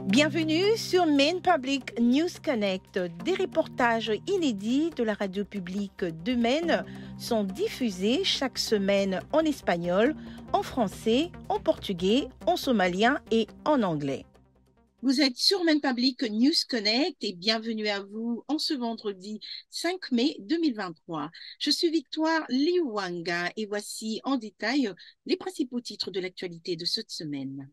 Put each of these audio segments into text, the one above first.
Bienvenue sur Maine Public News Connect. Des reportages inédits de la radio publique de Maine sont diffusés chaque semaine en espagnol, en français, en portugais, en somalien et en anglais. Vous êtes sur Maine Public News Connect et bienvenue à vous en ce vendredi 5 mai 2023. Je suis Victoire Liwanga et voici en détail les principaux titres de l'actualité de cette semaine.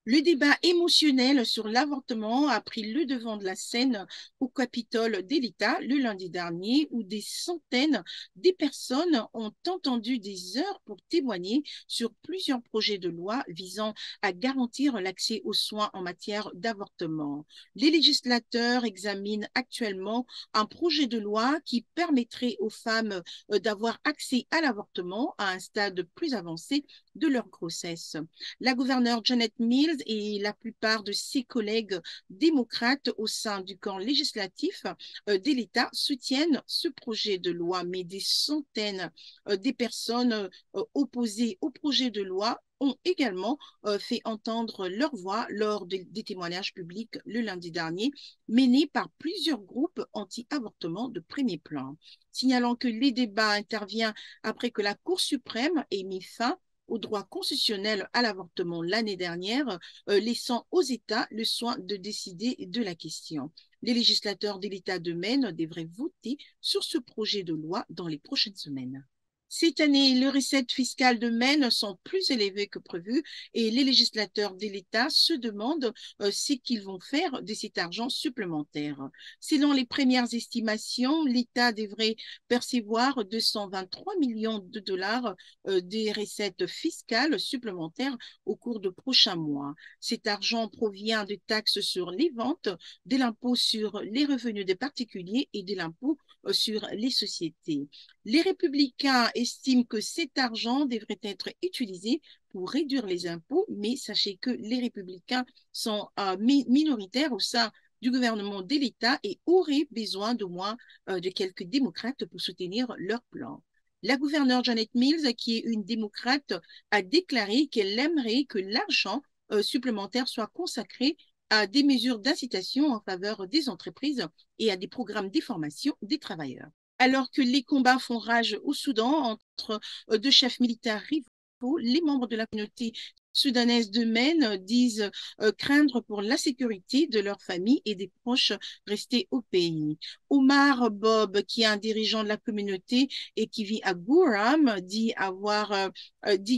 Le débat émotionnel sur l'avortement a pris le devant de la scène au Capitole de l'État le lundi dernier, où des centaines de personnes ont entendu des heures pour témoigner sur plusieurs projets de loi visant à garantir l'accès aux soins en matière d'avortement. Les législateurs examinent actuellement un projet de loi qui permettrait aux femmes d'avoir accès à l'avortement à un stade plus avancé de leur grossesse. La gouverneure Janet Mills et la plupart de ses collègues démocrates au sein du camp législatif de l'État soutiennent ce projet de loi, mais des centaines de personnes opposées au projet de loi ont également fait entendre leur voix lors des témoignages publics le lundi dernier, menés par plusieurs groupes anti-avortement de premier plan. Signalant que les débats interviennent après que la Cour suprême ait mis fin au droit constitutionnel à l'avortement l'année dernière, laissant aux États le soin de décider de la question. Les législateurs de l'État de Maine devraient voter sur ce projet de loi dans les prochaines semaines. Cette année, les recettes fiscales de Maine sont plus élevées que prévu et les législateurs de l'État se demandent ce qu'ils vont faire de cet argent supplémentaire. Selon les premières estimations, l'État devrait percevoir 223 millions de dollars des recettes fiscales supplémentaires au cours de prochains mois. Cet argent provient de taxes sur les ventes, de l'impôt sur les revenus des particuliers et de l'impôt sur les sociétés. Les républicains estiment que cet argent devrait être utilisé pour réduire les impôts, mais sachez que les républicains sont minoritaires au sein du gouvernement de l'État et auraient besoin d'au moins de quelques démocrates pour soutenir leur plan. La gouverneure Janet Mills, qui est une démocrate, a déclaré qu'elle aimerait que l'argent supplémentaire soit consacré à des mesures d'incitation en faveur des entreprises et à des programmes de formation des travailleurs. Alors que les combats font rage au Soudan entre deux chefs militaires rivaux, les membres de la communauté soudanaise de Maine disent craindre pour la sécurité de leur famille et des proches restés au pays. Omar Bob, qui est un dirigeant de la communauté et qui vit à Gouram, dit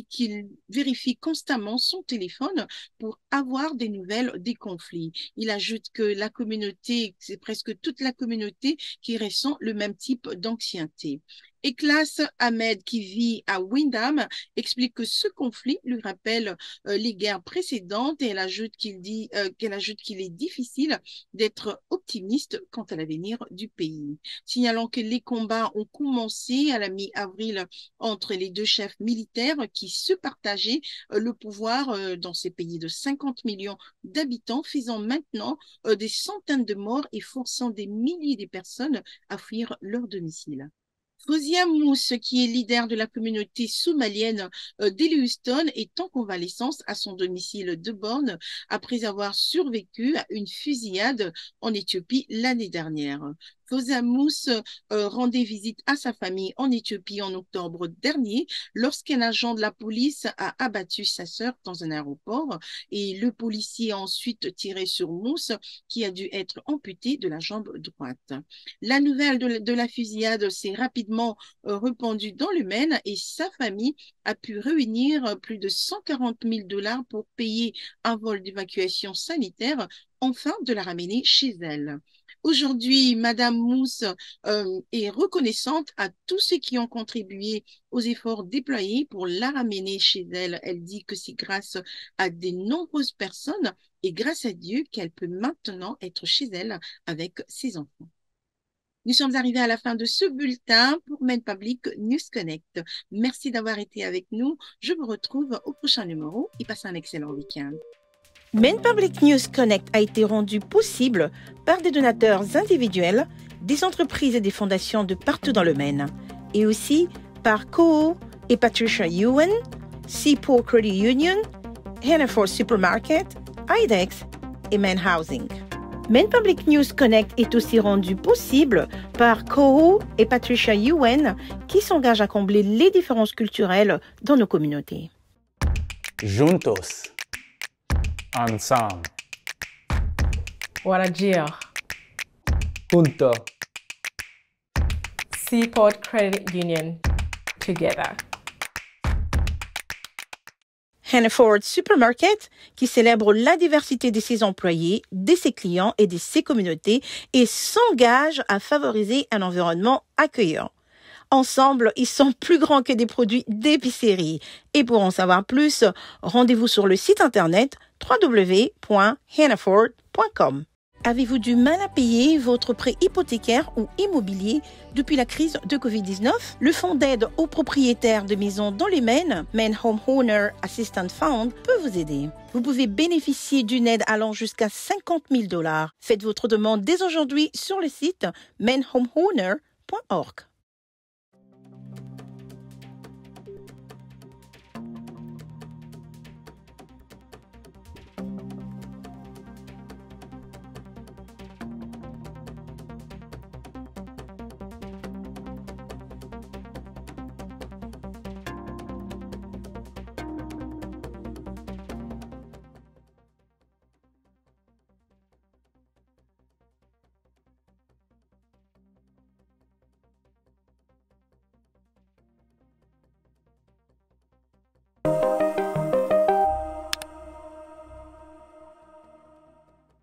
qu'il vérifie constamment son téléphone pour avoir des nouvelles des conflits. Il ajoute que la communauté, c'est presque toute la communauté qui ressent le même type d'anxiété. Eklas Ahmed, qui vit à Windham, explique que ce conflit lui rappelle les guerres précédentes et elle ajoute qu'il est difficile d'être optimiste quant à l'avenir du pays. Signalant que les combats ont commencé à la mi-avril entre les deux chefs militaires qui se partageaient le pouvoir dans ces pays de 50 millions d'habitants, faisant maintenant des centaines de morts et forçant des milliers de personnes à fuir leur domicile. Fawzia Mousse, qui est leader de la communauté somalienne d'Houston, est en convalescence à son domicile de Borne après avoir survécu à une fusillade en Éthiopie l'année dernière. Fawzia Mousse rendait visite à sa famille en Éthiopie en octobre dernier lorsqu'un agent de la police a abattu sa sœur dans un aéroport et le policier a ensuite tiré sur Mousse qui a dû être amputé de la jambe droite. La nouvelle de la fusillade s'est rapidement répandue dans le Maine et sa famille a pu réunir plus de 140 000 $ pour payer un vol d'évacuation sanitaire afin de la ramener chez elle. Aujourd'hui, Madame Mousse est reconnaissante à tous ceux qui ont contribué aux efforts déployés pour la ramener chez elle. Elle dit que c'est grâce à de nombreuses personnes et grâce à Dieu qu'elle peut maintenant être chez elle avec ses enfants. Nous sommes arrivés à la fin de ce bulletin pour Maine Public News Connect. Merci d'avoir été avec nous. Je vous retrouve au prochain numéro et passez un excellent week-end. Maine Public News Connect a été rendu possible par des donateurs individuels, des entreprises et des fondations de partout dans le Maine, et aussi par Koho et Patricia Ewan, Seaport Credit Union, Hannaford Supermarket, IDEX et Maine Housing. Maine Public News Connect est aussi rendu possible par Koho et Patricia Yuen qui s'engagent à combler les différences culturelles dans nos communautés. Juntos. Ensemble. Warajir. Junto. Seaport Credit Union. Together. Hannaford Supermarket, qui célèbre la diversité de ses employés, de ses clients et de ses communautés et s'engage à favoriser un environnement accueillant. Ensemble, ils sont plus grands que des produits d'épicerie. Et pour en savoir plus, rendez-vous sur le site internet www.hannaford.com. Avez-vous du mal à payer votre prêt hypothécaire ou immobilier depuis la crise de Covid-19? Le fonds d'aide aux propriétaires de maisons dans les Maine, Maine Homeowner Assistance Fund, peut vous aider. Vous pouvez bénéficier d'une aide allant jusqu'à $50,000. Faites votre demande dès aujourd'hui sur le site mainehomeowner.org.